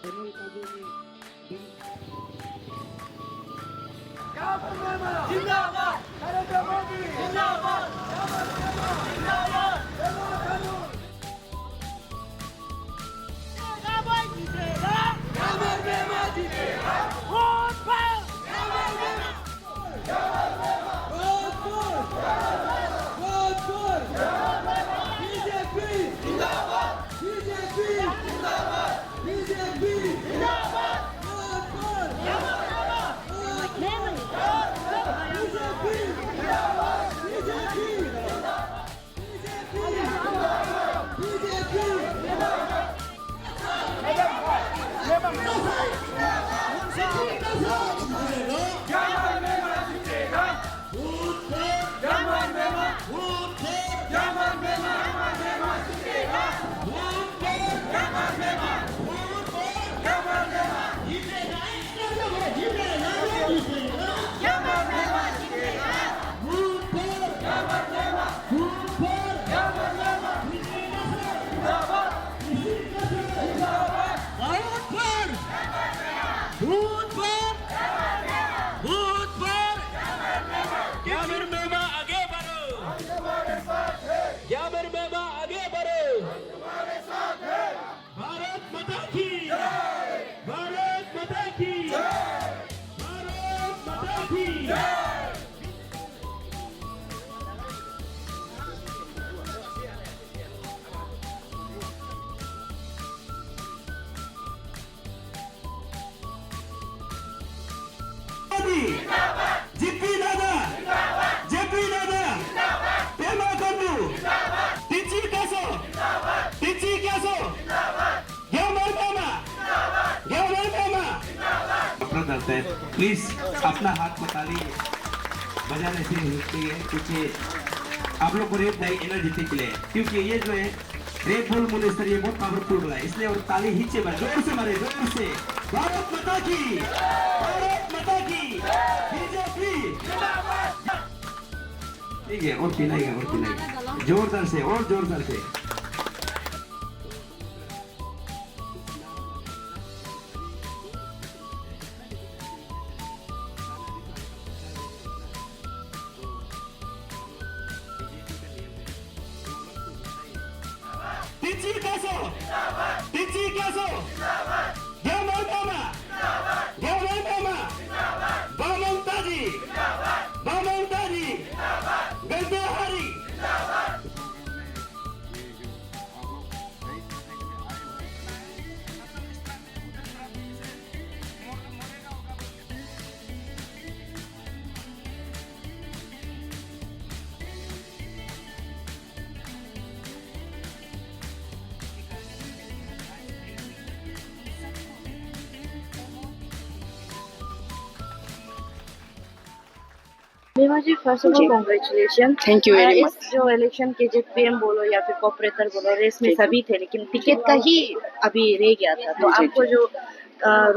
जिंदाबाद नरेंद्र मोदी जिंदाबाद जिंदाबाद जेपी दादा जेपी दादा पेमा कंदू तिची कैसो अपना करते हैं प्लीज अपना हाथ को ताली बजाने से होती है क्योंकि आप लोग को रेप नहीं एनर्जेटिक के लिए क्योंकि ये जो है रेप बुल मुनिस्टर ये बहुत पावरफुल है इसलिए और ताली हिचे मारे जोर से भारत माता की बीजेपी ठीक है और पिलाएगा जोरदार से और जोरदार से Mewa ji first of all congratulation. Thank you very much. जो इलेक्शन के जो पीएम बोलो या फिर कॉर्पोरेटर बोलो रेस में सभी थे लेकिन टिकट का ही अभी रह गया था तो आपको जो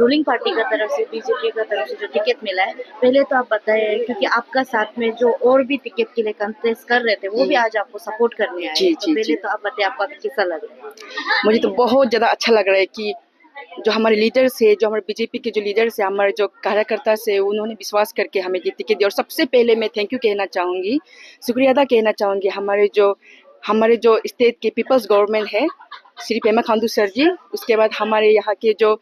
रूलिंग पार्टी का तरफ से बीजेपी का तरफ से जो टिकट मिला है पहले तो आप बताएं क्योंकि आपका साथ में जो और भी टिकट के लिए कंटेस्ट कर रहे थे वो भी आज आपको सपोर्ट करने आए तो पहले तो आप बताएं आपको कैसा लग रहा है। मुझे तो बहुत ज़्यादा अच्छा लग रहा है कि जो हमारे लीडर्स है जो हमारे बीजेपी के जो लीडर्स है हमारे जो कार्यकर्ता से उन्होंने विश्वास करके हमें ये टिकट दिया और सबसे पहले मैं थैंक यू कहना चाहूँगी शुक्रिया अदा कहना चाहूँगी हमारे जो स्टेट के पीपल्स गवर्नमेंट है श्री पेमा खांडू सर जी उसके बाद हमारे यहाँ के जो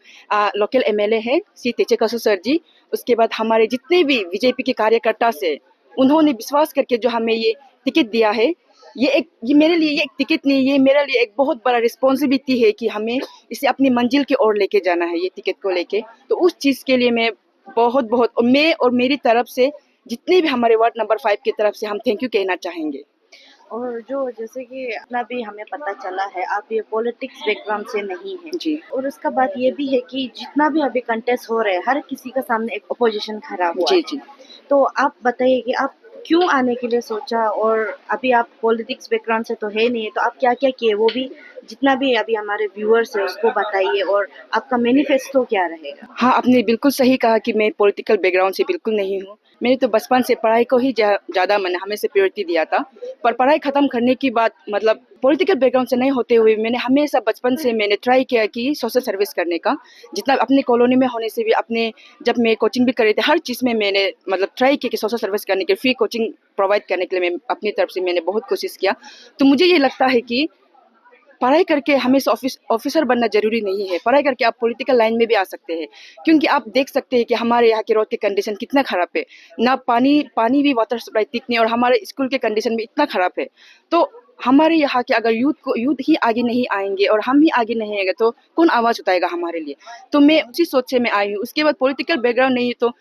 लोकल एमएलए है श्री तेचे कसु सर जी उसके बाद हमारे जितने भी बीजेपी के कार्यकर्ता से उन्होंने विश्वास करके जो हमें ये टिकट दिया है ये मेरे लिए ये एक टिकट नहीं ये मेरे लिए एक बहुत बड़ा रिस्पॉन्सिबिलिटी है कि हमें इसे अपनी मंजिल की ओर लेके जाना है ये टिकट को लेके तो उस चीज़ के लिए मैं बहुत और मैं और मेरी तरफ से जितने भी हमारे वार्ड नंबर 5 की तरफ से हम थैंक यू कहना चाहेंगे। और जो जैसे कि अपना भी हमें पता चला है आप ये पॉलिटिक्स बैकग्राउंड से नहीं है जी और उसका बात ये भी है कि जितना भी अभी कंटेस्ट हो रहे हैं हर किसी का सामने एक अपोजिशन खड़ा हुआ जी है जी तो आप बताइए कि आप क्यों आने के लिए सोचा और अभी आप पॉलिटिक्स बैकग्राउंड से तो है नहीं तो आप क्या क्या किए वो भी जितना भी अभी हमारे व्यूअर्स है उसको बताइए, और आपका मैनिफेस्टो क्या रहेगा? हाँ, आपने बिल्कुल सही कहा कि मैं पॉलिटिकल बैकग्राउंड से बिल्कुल नहीं हूँ। मैंने तो बचपन से पढ़ाई को ही ज़्यादा मैंने हमेशा प्रायोरिटी दिया था। पर पढ़ाई ख़त्म करने के बाद मतलब पॉलिटिकल बैकग्राउंड से नहीं होते हुए मैंने हमेशा बचपन से मैंने ट्राई किया कि सोशल सर्विस करने का। जितना अपने कॉलोनी में होने से भी अपने जब मैं कोचिंग भी कर रही थी, हर चीज़ में मैंने मतलब ट्राई किया कि सोशल सर्विस करने के, फ्री कोचिंग प्रोवाइड करने के लिए मैं अपनी तरफ से मैंने बहुत कोशिश किया। तो मुझे ये लगता है कि पढ़ाई करके हमेशा ऑफिसर बनना जरूरी नहीं है। पढ़ाई करके आप पॉलिटिकल लाइन में भी आ सकते हैं, क्योंकि आप देख सकते हैं कि हमारे यहाँ के रोड के कंडीशन कितना खराब है। ना पानी भी वाटर सप्लाई ठीक नहीं, और हमारे स्कूल के कंडीशन भी इतना खराब है। तो हमारे यहाँ के अगर यूथ ही आगे नहीं आएंगे और हम ही आगे नहीं आएंगे तो कौन आवाज उठाएगा हमारे लिए। तो मैं उसी सोच से मैं आई हूँ। उसके बाद पॉलिटिकल बैकग्राउंड नहीं है तो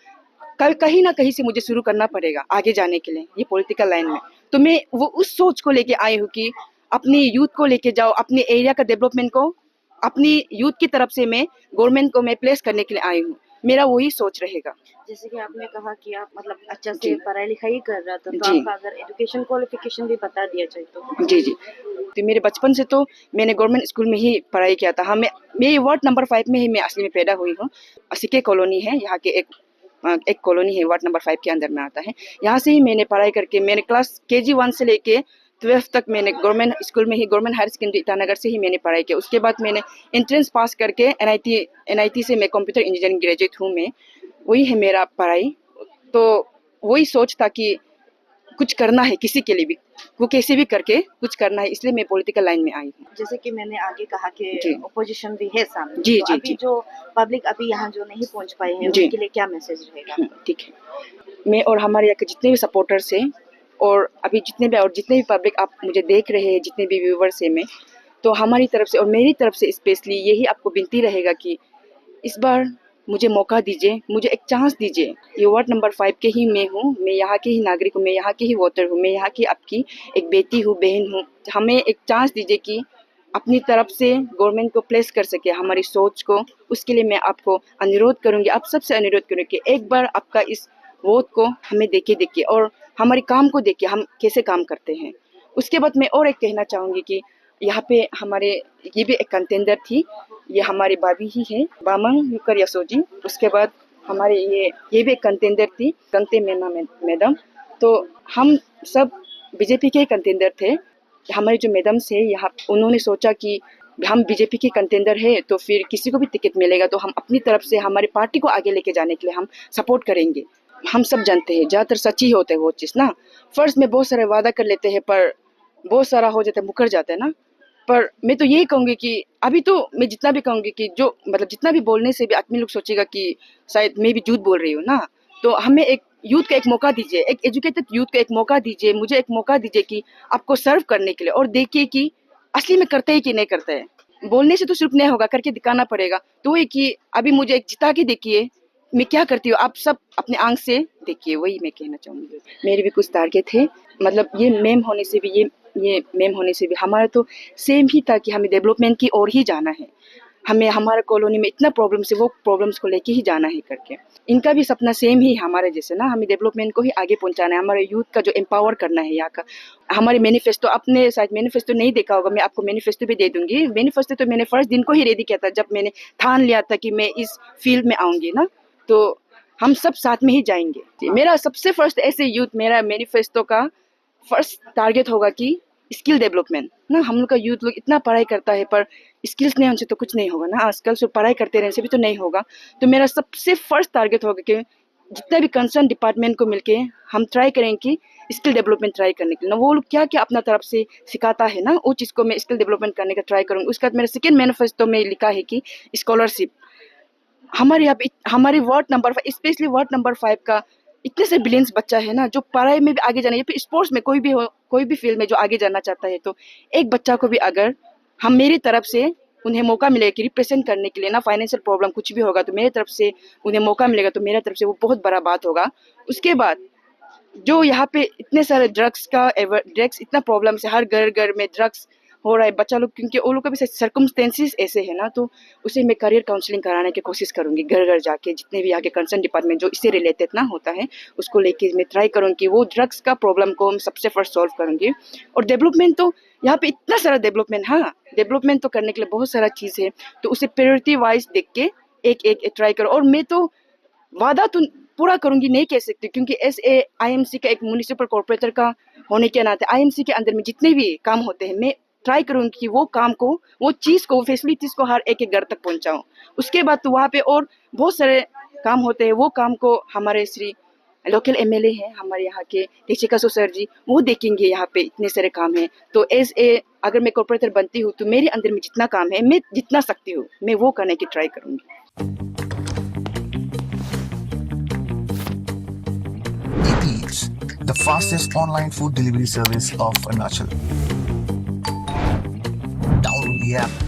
कहीं ना कहीं से मुझे शुरू करना पड़ेगा आगे जाने के लिए ये पॉलिटिकल लाइन में। तो मैं वो उस सोच को लेके आई हूँ कि अपनी यूथ को लेके जाओ, अपने एरिया का डेवलपमेंट को अपनी यूथ की तरफ से मैं गवर्नमेंट को मैं प्लेस करने के लिए आई हूँ। मेरा वही सोच रहेगा। जैसे कि आपने कहा कि आप मतलब अच्छा से जी पढ़ाई लिखाई कर रहा था, तो जी आपका अगर एजुकेशन क्वालिफिकेशन भी बता दिया जाए तो? जी जी। तो मेरे बचपन से तो मैंने गवर्नमेंट स्कूल में ही पढ़ाई किया था। हाँ, मैं वार्ड नंबर 5 में ही मैं असली में पैदा हुई हूँ। सिके कॉलोनी है यहाँ के, एक कॉलोनी है वार्ड नंबर 5 के अंदर में आता है। यहाँ से ही मैंने पढ़ाई करके मैंने क्लास KG 1 से लेके 12 तक मैंने गवर्नमेंट स्कूल में ही, गवर्नमेंट हायर सेकेंडरी ईटानगर से ही मैंने पढ़ाई किया। उसके बाद मैंने एंट्रेंस पास करके NIT से मैं कंप्यूटर इंजीनियरिंग ग्रेजुएट हूँ मैं। वही है मेरा पढ़ाई। तो वही सोच था कि कुछ करना है किसी के लिए भी, वो कैसे भी करके कुछ करना है, इसलिए मैं पॉलिटिकल लाइन में आई हूँ। जैसे कि मैंने आगे कहा कि जी ओपोजिशन भी है सामने, जी तो जी अभी जी जो पब्लिक अभी यहाँ जो नहीं पहुँच पाए हैं जी। उनके लिए क्या मैसेज रहेगा? ठीक है। मैं और हमारे यहाँ के जितने भी सपोर्टर्स हैं और अभी जितने भी पब्लिक आप मुझे देख रहे हैं, जितने भी व्यूवर्स हैं मैं, तो हमारी तरफ से और मेरी तरफ से स्पेशली यही आपको विनती रहेगा कि इस बार मुझे मौका दीजिए, मुझे एक चांस दीजिए। ये वार्ड नंबर 5 के ही मैं हूँ, मैं यहाँ के ही नागरिक हूँ, मैं यहाँ के ही वोटर हूँ, मैं यहाँ की आपकी एक बेटी हूँ, बहन हूँ। हमें एक चांस दीजिए कि अपनी तरफ से गवर्नमेंट को प्लेस कर सके हमारी सोच को। उसके लिए मैं आपको अनुरोध करूँगी, आप सबसे अनुरोध करूँगी कि एक बार आपका इस वोट को हमें देखिए और हमारे काम को देखिए, हम कैसे काम करते हैं। उसके बाद मैं और एक कहना चाहूँगी कि यहाँ पे हमारे ये भी एक कंटेंडर थी, ये हमारी भाभी ही है, बामंग युकर यसोजी। उसके बाद हमारे ये भी एक कंटेंडर थी, कंते मेमा मैडम। तो हम सब बीजेपी के कंटेंडर थे। हमारे जो मैडम से यहाँ उन्होंने सोचा कि हम बीजेपी के कंटेंडर है तो फिर किसी को भी टिकट मिलेगा तो हम अपनी तरफ से हमारी पार्टी को आगे लेके जाने के लिए हम सपोर्ट करेंगे। हम सब जानते हैं ज़्यादातर सच ही होते हैं वो चीज़ ना। फर्स्ट में बहुत सारे वादा कर लेते हैं पर बहुत सारा हो जाता है, मुकर जाता है ना। पर मैं तो यही कहूँगी कि अभी तो मैं जितना भी कहूँगी कि जो मतलब जितना भी बोलने से भी आदमी लोग सोचेगा कि शायद मैं भी झूठ बोल रही हूँ ना। तो हमें एक यूथ का एक मौका दीजिए, एक एजुकेटेड यूथ को एक मौका दीजिए, मुझे एक मौका दीजिए कि आपको सर्व करने के लिए, और देखिए कि असली में करते हैं कि नहीं करते हैं। बोलने से तो सिर्फ नहीं होगा, करके दिखाना पड़ेगा। तो वही कि अभी मुझे एक जिता के देखिए मैं क्या करती हूँ, आप सब अपने आंख से देखिए, वही मैं कहना चाहूँगी। मेरे भी कुछ टारगेट थे, मतलब ये मैम होने से भी ये मैम होने से भी हमारा तो सेम ही था कि हमें डेवलपमेंट की ओर ही जाना है। हमें हमारा कॉलोनी में इतना प्रॉब्लम्स है, वो प्रॉब्लम्स को लेके ही जाना है करके। इनका भी सपना सेम ही हमारे जैसे ना, हमें डेवलपमेंट को ही आगे पहुंचाना है, हमारे यूथ का जो एम्पावर करना है यहाँ का। हमारे मैनिफेस्टो, आपने शायद मैनिफेस्टो नहीं देखा होगा, मैं आपको मैनिफेस्टो भी दे दूंगी। मैनिफेस्टो तो मैंने फर्स्ट दिन को ही रेडी किया था जब मैंने ठान लिया था कि मैं इस फील्ड में आऊँगी ना, तो हम सब साथ में ही जाएंगे। मेरा सबसे फर्स्ट ऐसे यूथ, मेरा मैनिफेस्टो का फर्स्ट टारगेट होगा कि स्किल डेवलपमेंट ना। हम लोग का यूथ लोग इतना पढ़ाई करता है पर स्किल्स नहीं होने से तो कुछ नहीं होगा ना। आजकल सिर्फ पढ़ाई करते रहने से भी तो नहीं होगा। तो मेरा सबसे फर्स्ट टारगेट होगा कि जितना भी कंसर्न डिपार्टमेंट को मिलके हम ट्राई करें कि स्किल डेवलपमेंट ट्राई करने के लिए ना, वो लोग क्या क्या अपना तरफ से सिखाता है ना, वो चीज़ को मैं स्किल डेवलपमेंट करने का ट्राई करूँगी। उसके बाद मेरा सेकेंड मैनिफेस्टो में लिखा है कि स्कॉलरशिप। हमारे यहाँ पे हमारे ward number 5, specially ward number 5 का इतने से बिलियंस बच्चा है ना जो पढ़ाई में भी आगे जाना है या फिर स्पोर्ट्स में कोई भी हो, कोई भी फील्ड में जो आगे जाना चाहता है, तो एक बच्चा को भी अगर हम मेरी तरफ से उन्हें मौका मिलेगा कि रिप्रेजेंट करने के लिए ना, फाइनेंशियल प्रॉब्लम कुछ भी होगा तो मेरी तरफ से उन्हें मौका मिलेगा, तो मेरी तरफ से वो बहुत बड़ा बात होगा। उसके बाद जो यहाँ पे इतने सारे ड्रग्स इतना प्रॉब्लम है, हर घर घर में ड्रग्स हो रहा है बच्चा लोग, क्योंकि वो लोग का भी सर्कमस्टेंसेस ऐसे है ना, तो उसे मैं करियर काउंसलिंग कराने की कोशिश करूंगी। घर घर जाके जितने भी आगे कंसर्न डिपार्टमेंट जो इससे रिलेटेड ना होता है उसको लेके मैं ट्राई करूँगी वो ड्रग्स का प्रॉब्लम को हम सबसे फर्स्ट सॉल्व करूँगी। और डेवलपमेंट तो यहाँ पे इतना सारा डेवलपमेंट, हाँ डेवलपमेंट तो करने के लिए बहुत सारा चीज़ है, तो उसे प्रायोरिटी वाइज देख के एक एक ट्राई करो। और मैं तो वादा तो पूरा करूंगी नहीं कह सकती, क्योंकि SAIMC का एक म्यूनिसिपल कॉर्पोरेटर का होने के नाते IMC के अंदर में जितने भी काम होते हैं मैं ट्राई करूंगी कि वो काम को, वो चीज़ को, फैसिलिटीज़ को हर एक एक घर तक पहुंचाऊं। उसके बाद तो वहाँ पे और बहुत सारे काम होते हैं, वो काम को हमारे श्री लोकल MLA हैं हमारे यहाँ के ऋषिकासु सर जी, वो देखेंगे। यहाँ पे इतने सारे काम हैं, तो अगर मैं कॉर्पोरेटर बनती हूँ तो मेरे अंदर में जितना काम है, मैं जितना सकती हूँ मैं वो करने की ट्राई करूँगी। Eats, the fastest online food delivery service of Arunachal. Download the app